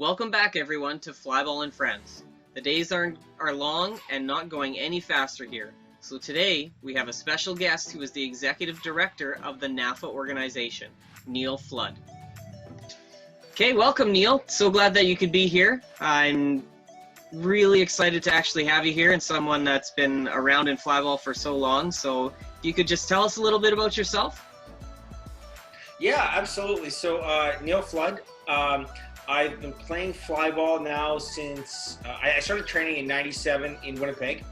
Welcome back, everyone, to Flyball and Friends. The days are long and not going any faster here. So today, we have a special guest who is the Executive Director of the NAFA organization, Neil Flood. Okay, welcome, Neil. So glad that you could be here. I'm really excited to actually have you here and someone that's been around in Flyball for so long. So if you could just tell us a little bit about yourself. Yeah, absolutely. So Neil Flood, I've been playing Flyball now since I started training in '97 in Winnipeg,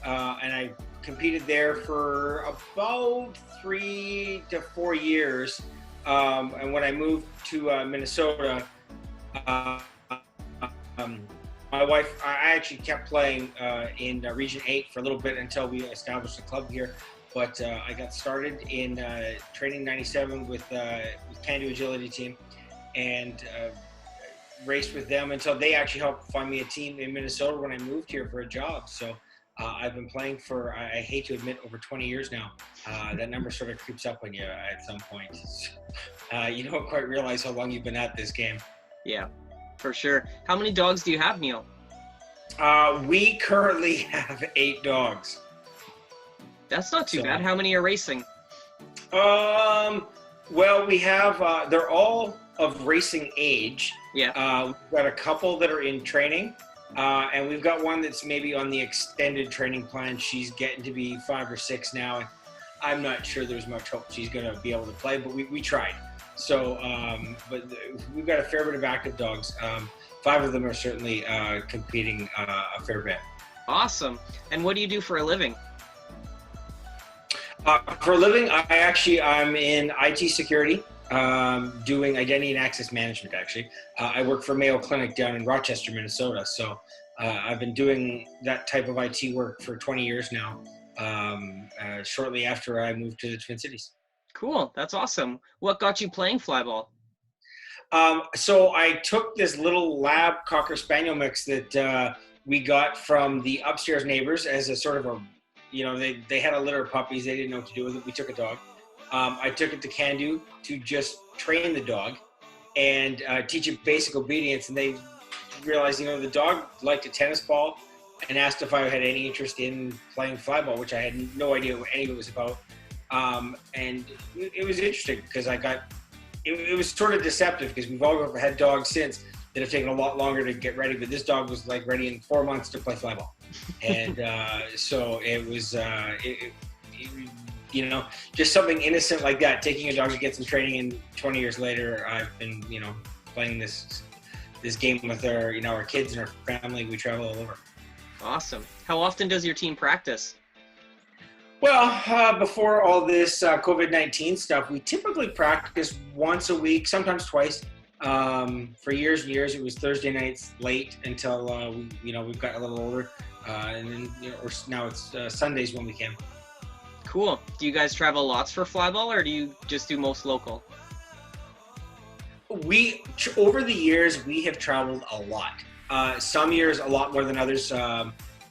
and I competed there for about 3 to 4 years. And when I moved to Minnesota, my wife, I actually kept playing in Region 8 for a little bit until we established a club here. But I got started in training '97 with Can-Do Agility team, and raced with them until they actually helped find me a team in Minnesota when I moved here for a job. So I've been playing for, I hate to admit, over 20 years now. That number sort of creeps up on you at some point. You don't quite realize how long you've been at this game. Yeah, for sure. How many dogs do you have, Neil? We currently have 8 dogs. That's not too bad. How many are racing? Well, we have, they're all of racing age. Yeah. We've got a couple that are in training, and we've got one that's maybe on the extended training plan. She's getting to be 5 or 6 now, and I'm not sure there's much hope she's going to be able to play, but we tried. So, but we've got a fair bit of active dogs. 5 of them are certainly competing a fair bit. Awesome. And what do you do for a living? For a living, I'm in IT security, doing identity and access management, actually. I work for Mayo Clinic down in Rochester, Minnesota. So I've been doing that type of IT work for 20 years now, shortly after I moved to the Twin Cities. Cool. That's awesome. What got you playing Flyball? So I took this little lab Cocker Spaniel mix that we got from the upstairs neighbors as a sort of a, you know, they had a litter of puppies. They didn't know what to do with it. We took a dog. I took it to Can-Do to just train the dog and teach it basic obedience. And they realized, you know, the dog liked a tennis ball and asked if I had any interest in playing Flyball, which I had no idea what any of it was about. And it was interesting because it was sort of deceptive because we've all had dogs since that have taken a lot longer to get ready, but this dog was like ready in 4 months to play Flyball. And so it was, you know, just something innocent like that, taking a dog to get some training, and 20 years later, I've been, you know, playing this game with our, you know, our kids and our family. We travel all over. Awesome. How often does your team practice? Well, before all this COVID-19 stuff, we typically practice once a week, sometimes twice. For years and years, it was Thursday nights late until we've got a little older, and then now it's Sundays when we can. Cool. Do you guys travel lots for Flyball, or do you just do most local? Over the years, we have traveled a lot. Some years a lot more than others,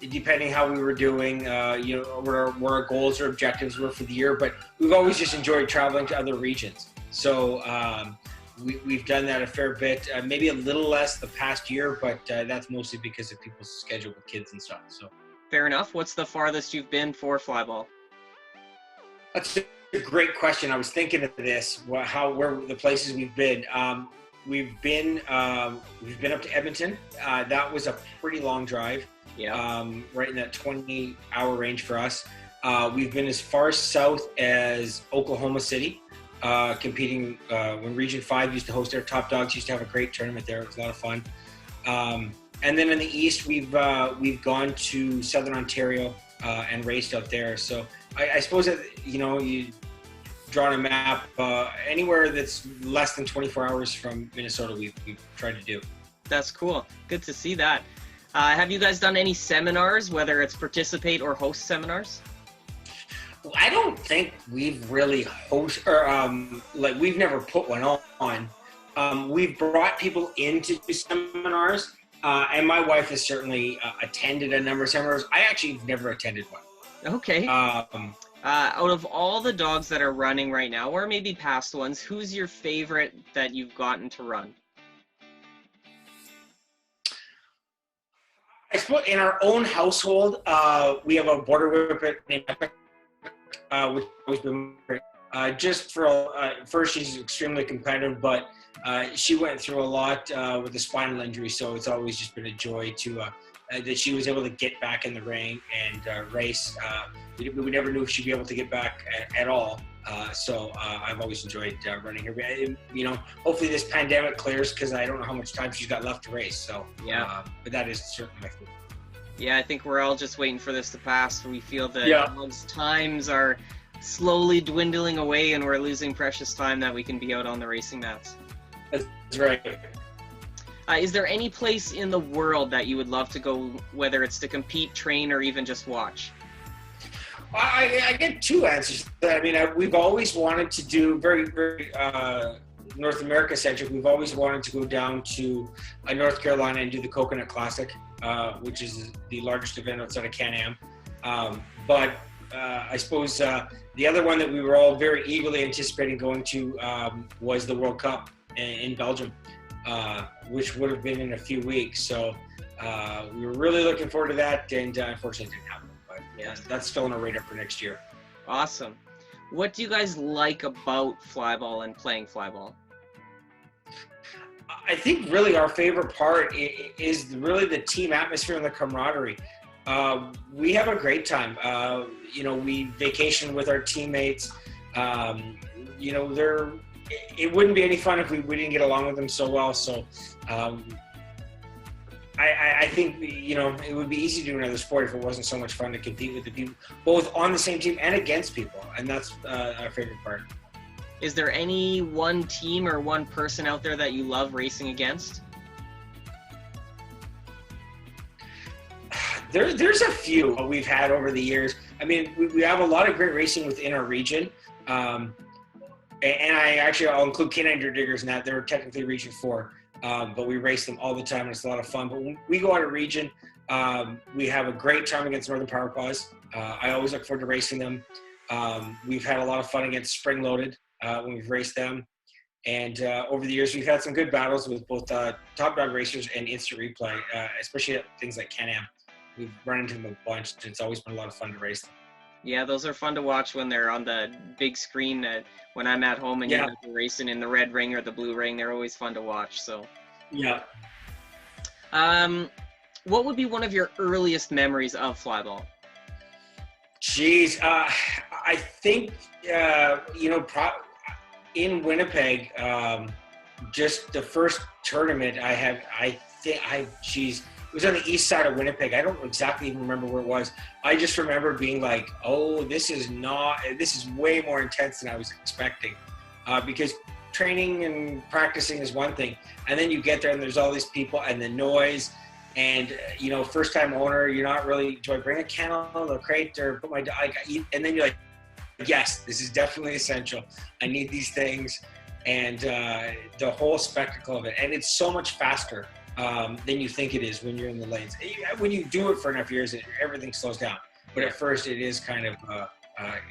depending how we were doing, what our goals or objectives were for the year. But we've always just enjoyed traveling to other regions. So we've done that a fair bit, maybe a little less the past year, but that's mostly because of people's schedule with kids and stuff. So fair enough. What's the farthest you've been for Flyball? That's a great question. I was thinking of this, where the places we've been. We've been up to Edmonton. That was a pretty long drive. Yeah. Right in that 20-hour range for us. We've been as far south as Oklahoma City, competing when Region 5 used to host their top dogs. Used to have a great tournament there. It was a lot of fun. And then in the east, we've gone to Southern Ontario and raced out there. So I suppose that, you draw on a map, anywhere that's less than 24 hours from Minnesota, we've tried to do. That's cool. Good to see that. Have you guys done any seminars, whether it's participate or host seminars? Well, I don't think we've really we've never put one on. We've brought people in to do seminars, and my wife has certainly attended a number of seminars. I actually have never attended one. Okay. Out of all the dogs that are running right now, or maybe past ones, who's your favorite that you've gotten to run? I suppose in our own household, we have a border whippet named Epic, which has always been great. Just for first, she's extremely competitive, but she went through a lot with a spinal injury, so it's always just been a joy to that she was able to get back in the ring and race. We never knew if she'd be able to get back at all. So I've always enjoyed running her. You know, hopefully this pandemic clears because I don't know how much time she's got left to race. So Yeah. but that is certainly my favorite. Yeah, I think we're all just waiting for this to pass. We feel that those times are slowly dwindling away and we're losing precious time that we can be out on the racing mats. That's right. Is there any place in the world that you would love to go, whether it's to compete, train, or even just watch? I get two answers to that. I mean, we've always wanted to do very, very North America centric. We've always wanted to go down to North Carolina and do the Coconut Classic, which is the largest event outside of Can-Am. But I suppose the other one that we were all very eagerly anticipating going to was the World Cup in Belgium, which would have been in a few weeks. So we were really looking forward to that, and unfortunately it didn't happen. But yeah, that's still on our radar for next year. Awesome. What do you guys like about Flyball and playing Flyball? I think really our favorite part is really the team atmosphere and the camaraderie. We have a great time. You know, we vacation with our teammates. You know, it wouldn't be any fun if we didn't get along with them so well. So I think, you know, it would be easy to do another sport if it wasn't so much fun to compete with the people, both on the same team and against people. And that's our favorite part. Is there any one team or one person out there that you love racing against? There's a few we've had over the years. I mean, we have a lot of great racing within our region. And I'll include Canine Diggers in that. They're technically Region 4, but we race them all the time, and it's a lot of fun. But when we go out of region, we have a great time against Northern Power Paws. I always look forward to racing them. We've had a lot of fun against Spring Loaded when we've raced them. And over the years, we've had some good battles with both Top Dog Racers and Instant Replay, especially at things like Can-Am. We've run into them a bunch. It's always been a lot of fun to race them. Yeah, those are fun to watch when they're on the big screen. When I'm at home and you're racing in the red ring or the blue ring, they're always fun to watch. So, yeah. What would be one of your earliest memories of Flyball? Jeez, I think you know, in Winnipeg, just the first tournament I had. It was on the east side of Winnipeg. I don't exactly even remember where it was. I just remember being like, oh, this is way more intense than I was expecting. Because training and practicing is one thing. And then you get there and there's all these people and the noise and, you know, first time owner, you're not really, do I bring a kennel or a crate or put my dog? And then you're like, yes, this is definitely essential. I need these things. And the whole spectacle of it. And it's so much faster than you think it is when you're in the lanes. When you do it for enough years, everything slows down. But at first, it is kind of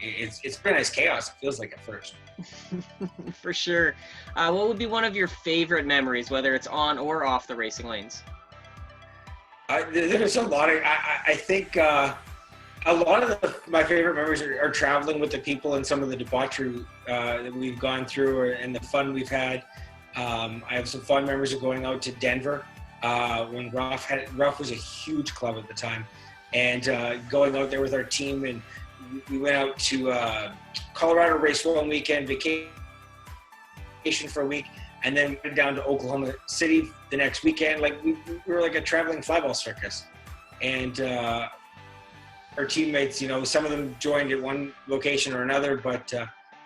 it's been as chaos. It feels like at first. For sure. What would be one of your favorite memories, whether it's on or off the racing lanes? There's a lot of. I think a lot of my favorite memories are traveling with the people and some of the debauchery that we've gone through and the fun we've had. I have some fun memories of going out to Denver when Ruff was a huge club at the time, and going out there with our team, and we went out to Colorado race one weekend, vacation for a week, and then went down to Oklahoma City the next weekend. Like we were like a traveling flyball circus, and our teammates, you know, some of them joined at one location or another, but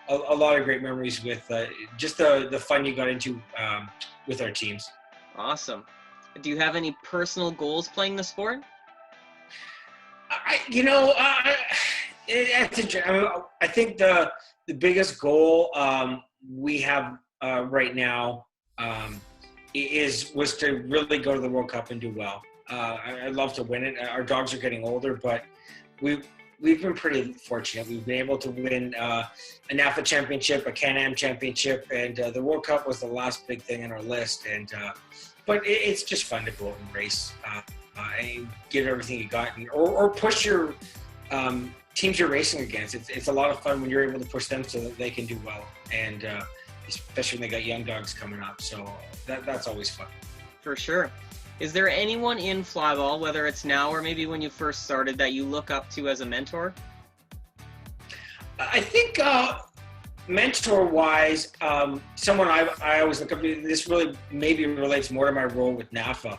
a lot of great memories with just the fun you got into with our teams. Awesome. Do you have any personal goals playing the sport? I think the biggest goal we have right now was to really go to the World Cup and do well. I'd love to win it. Our dogs are getting older, but we've been pretty fortunate. We've been able to win a NAFA championship, a Can-Am championship, and the World Cup was the last big thing on our list. And but it's just fun to go out and race. and give everything you got, or push your teams you're racing against. It's a lot of fun when you're able to push them so that they can do well, and especially when they got young dogs coming up. So that's always fun. For sure. Is there anyone in Flyball, whether it's now or maybe when you first started, that you look up to as a mentor? I think mentor-wise, someone I always look up to, this really maybe relates more to my role with NAFA,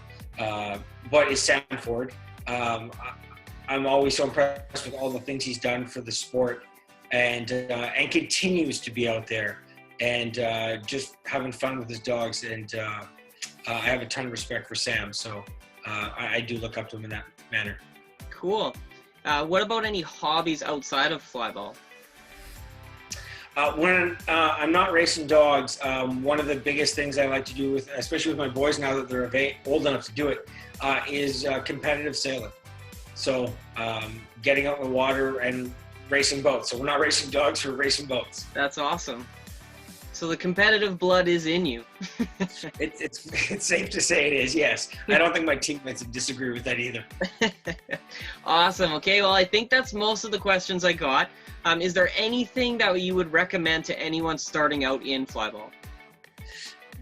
but is Sam Ford. I'm always so impressed with all the things he's done for the sport, and continues to be out there and just having fun with his dogs. And I have a ton of respect for Sam, so I do look up to him in that manner. Cool. What about any hobbies outside of Flyball? When I'm not racing dogs, one of the biggest things I like to do, especially with my boys now that they're old enough to do it, is competitive sailing. So getting out in the water and racing boats. So we're not racing dogs, we're racing boats. That's awesome. So the competitive blood is in you. It's safe to say it is, yes. I don't think my teammates would disagree with that either. Awesome. Okay, well, I think that's most of the questions I got. Is there anything that you would recommend to anyone starting out in Flyball?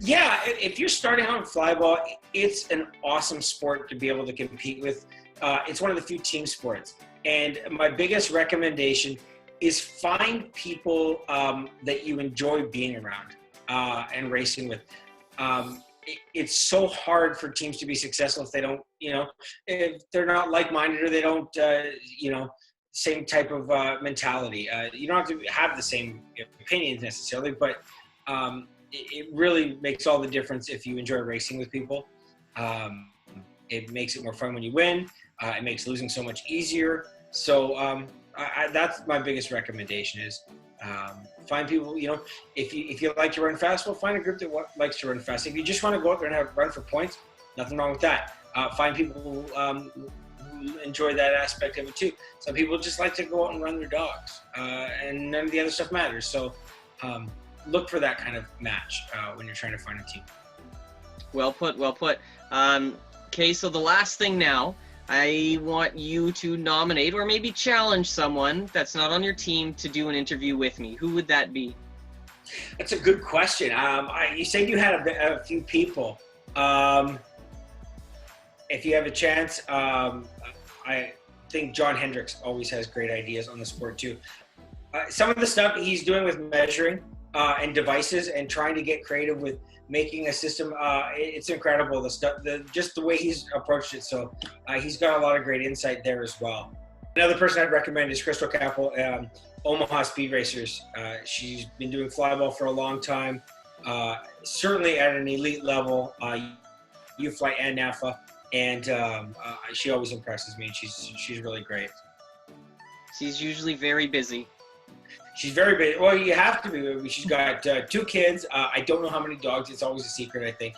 Yeah, if you're starting out in Flyball, it's an awesome sport to be able to compete with. It's one of the few team sports. And my biggest recommendation is find people that you enjoy being around and racing with. It's so hard for teams to be successful if they don't, if they're not like-minded, or they don't, same type of mentality. You don't have to have the same opinions necessarily, but it really makes all the difference if you enjoy racing with people. It makes it more fun when you win. It makes losing so much easier. So that's my biggest recommendation is find people, if you like to run fast, well, find a group that likes to run fast. If you just want to go out there and run for points, nothing wrong with that. Find people who enjoy that aspect of it too. Some people just like to go out and run their dogs, and none of the other stuff matters. So look for that kind of match when you're trying to find a team. Well put, well put. Okay, so the last thing now, I want you to nominate or maybe challenge someone that's not on your team to do an interview with me. Who would that be? That's a good question. You said you had a few people. If you have a chance, I think John Hendricks always has great ideas on the sport too. Some of the stuff he's doing with measuring and devices and trying to get creative with making a system, it's incredible. The stuff, just the way he's approached it. So he's got a lot of great insight there as well. Another person I'd recommend is Crystal Capel, Omaha Speed Racers. She's been doing Flyball for a long time, certainly at an elite level, U-Flight and NAFA, and she always impresses me. She's really great. She's usually very busy. She's very big. Well, you have to be. She's got 2 kids. I don't know how many dogs. It's always a secret, I think.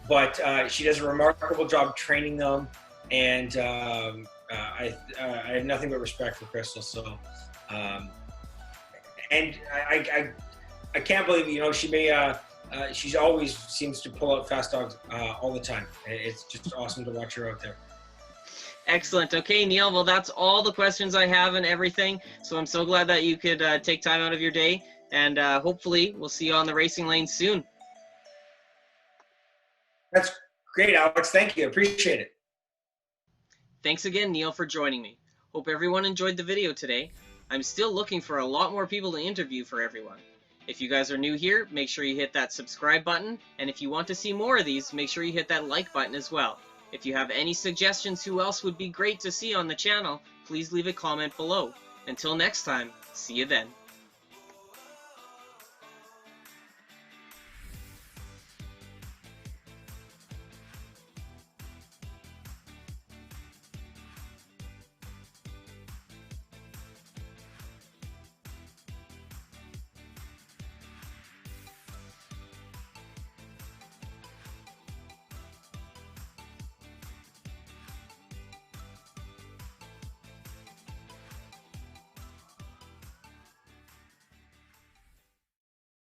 But she does a remarkable job training them, and I have nothing but respect for Crystal. So, and I can't believe she may. She's always seems to pull out fast dogs all the time. It's just awesome to watch her out there. Excellent. Okay, Neil, well, that's all the questions I have and everything. So I'm so glad that you could take time out of your day, and hopefully we'll see you on the racing lane soon. That's great, Alex. Thank you. Appreciate it. Thanks again, Neil, for joining me. Hope everyone enjoyed the video today. I'm still looking for a lot more people to interview for everyone. If you guys are new here, make sure you hit that subscribe button. And if you want to see more of these, make sure you hit that like button as well. If you have any suggestions who else would be great to see on the channel, please leave a comment below. Until next time, see you then.